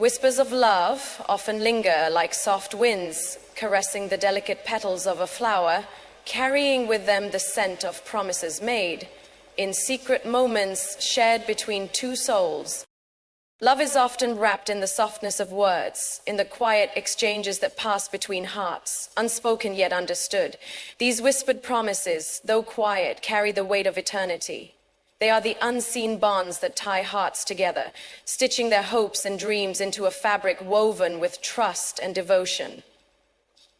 Whispers of love often linger like soft winds, caressing the delicate petals of a flower, carrying with them the scent of promises made in secret moments shared between two souls. Love is often wrapped in the softness of words, in the quiet exchanges that pass between hearts, unspoken yet understood. These whispered promises, though quiet, carry the weight of eternity. They are the unseen bonds that tie hearts together, stitching their hopes and dreams into a fabric woven with trust and devotion.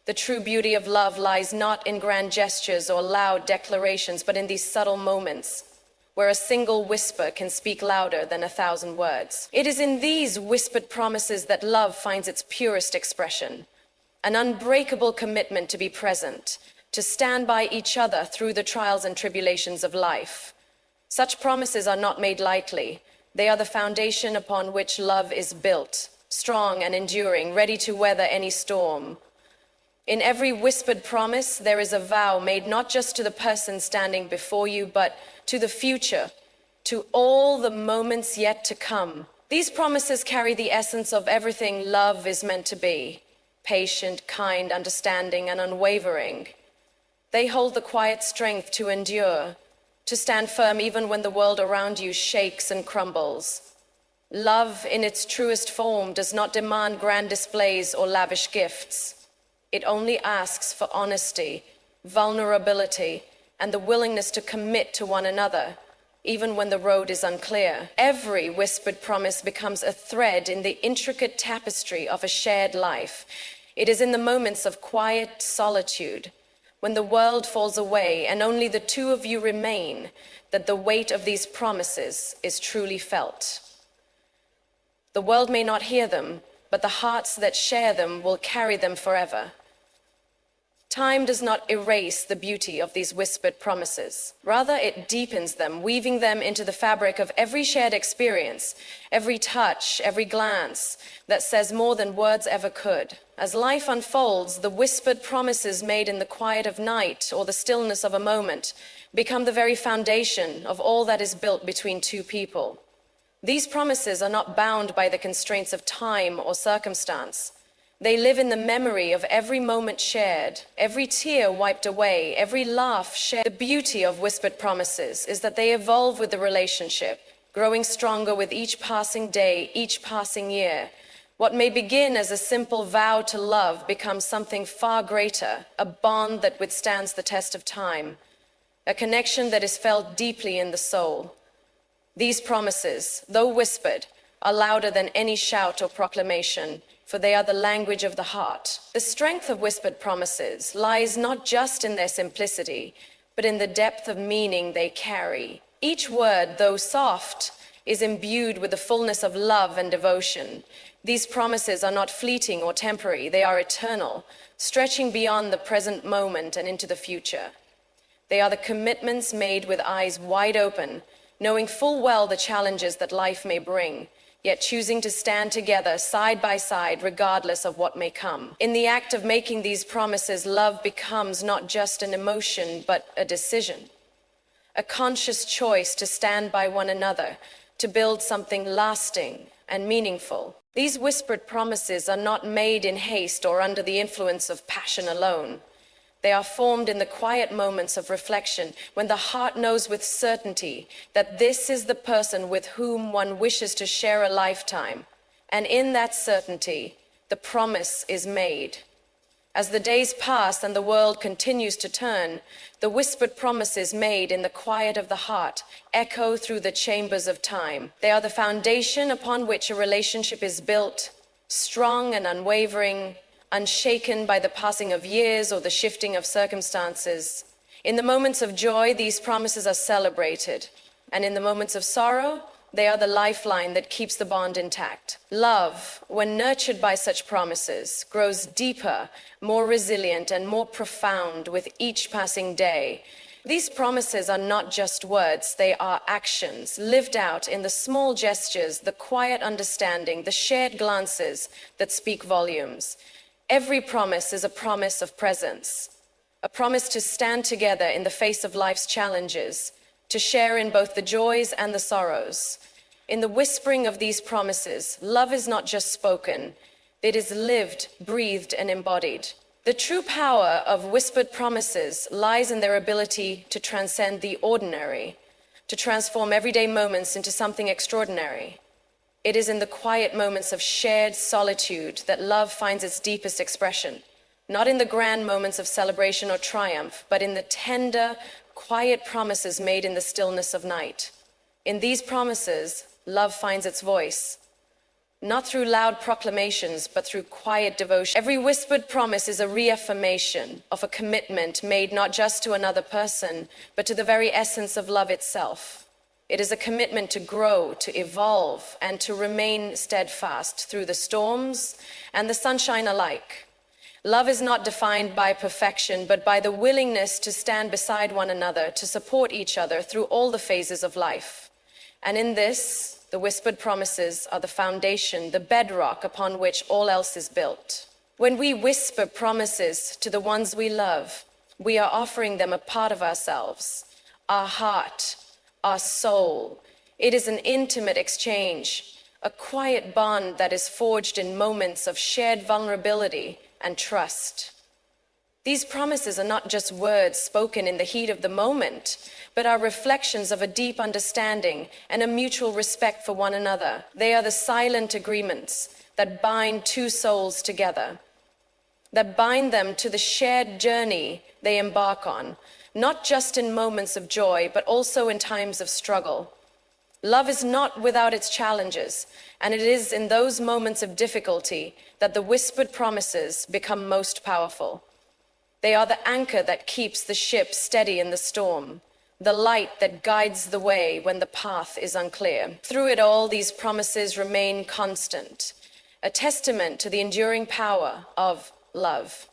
The true beauty of love lies not in grand gestures or loud declarations, but in these subtle moments, where a single whisper can speak louder than 1,000 words. It is in these whispered promises that love finds its purest expression, an unbreakable commitment to be present, to stand by each other through the trials and tribulations of life. Such promises are not made lightly. They are the foundation upon which love is built, strong and enduring, ready to weather any storm. In every whispered promise, there is a vow made not just to the person standing before you, but to the future, to all the moments yet to come. These promises carry the essence of everything love is meant to be: patient, kind, understanding, and unwavering. They hold the quiet strength to endure, to stand firm even when the world around you shakes and crumbles. Love, in its truest form, does not demand grand displays or lavish gifts. It only asks for honesty, vulnerability, and the willingness to commit to one another, even when the road is unclear. Every whispered promise becomes a thread in the intricate tapestry of a shared life. It is in the moments of quiet solitude, when the world falls away and only the two of you remain, that the weight of these promises is truly felt. The world may not hear them, but the hearts that share them will carry them forever. Time does not erase the beauty of these whispered promises. Rather, it deepens them, weaving them into the fabric of every shared experience, every touch, every glance that says more than words ever could. As life unfolds, the whispered promises made in the quiet of night or the stillness of a moment become the very foundation of all that is built between two people. These promises are not bound by the constraints of time or circumstance. They live in the memory of every moment shared, every tear wiped away, every laugh shared. The beauty of whispered promises is that they evolve with the relationship, growing stronger with each passing day, each passing year. What may begin as a simple vow to love becomes something far greater, a bond that withstands the test of time, a connection that is felt deeply in the soul. These promises, though whispered, are louder than any shout or proclamation, for they are the language of the heart. The strength of whispered promises lies not just in their simplicity, but in the depth of meaning they carry. Each word, though soft, is imbued with the fullness of love and devotion. These promises are not fleeting or temporary, they are eternal, stretching beyond the present moment and into the future. They are the commitments made with eyes wide open, knowing full well the challenges that life may bring, yet choosing to stand together side by side regardless of what may come. In the act of making these promises, love becomes not just an emotion, but a decision, a conscious choice to stand by one another, to build something lasting and meaningful. These whispered promises are not made in haste or under the influence of passion alone. They are formed in the quiet moments of reflection, when the heart knows with certainty that this is the person with whom one wishes to share a lifetime. And in that certainty, the promise is made. As the days pass and the world continues to turn, the whispered promises made in the quiet of the heart echo through the chambers of time. They are the foundation upon which a relationship is built, strong and unwavering, unshaken by the passing of years or the shifting of circumstances. In the moments of joy, these promises are celebrated, and in the moments of sorrow, they are the lifeline that keeps the bond intact. Love, when nurtured by such promises, grows deeper, more resilient, and more profound with each passing day. These promises are not just words, they are actions, lived out in the small gestures, the quiet understanding, the shared glances that speak volumes. Every promise is a promise of presence, a promise to stand together in the face of life's challenges, to share in both the joys and the sorrows. In the whispering of these promises, love is not just spoken, it is lived, breathed, and embodied. The true power of whispered promises lies in their ability to transcend the ordinary, to transform everyday moments into something extraordinary. It is in the quiet moments of shared solitude that love finds its deepest expression, not in the grand moments of celebration or triumph, but in the tender, quiet promises made in the stillness of night. In these promises, love finds its voice, not through loud proclamations, but through quiet devotion. Every whispered promise is a reaffirmation of a commitment made not just to another person, but to the very essence of love itself. It is a commitment to grow, to evolve, and to remain steadfast through the storms and the sunshine alike. Love is not defined by perfection, but by the willingness to stand beside one another, to support each other through all the phases of life. And in this, the whispered promises are the foundation, the bedrock upon which all else is built. When we whisper promises to the ones we love, we are offering them a part of ourselves, our heart, our soul. It is an intimate exchange, a quiet bond that is forged in moments of shared vulnerability and trust. These promises are not just words spoken in the heat of the moment, but are reflections of a deep understanding and a mutual respect for one another. They are the silent agreements that bind two souls together, that bind them to the shared journey they embark on, not just in moments of joy, but also in times of struggle. Love is not without its challenges, and it is in those moments of difficulty that the whispered promises become most powerful. They are the anchor that keeps the ship steady in the storm, the light that guides the way when the path is unclear. Through it all, these promises remain constant, a testament to the enduring power of love.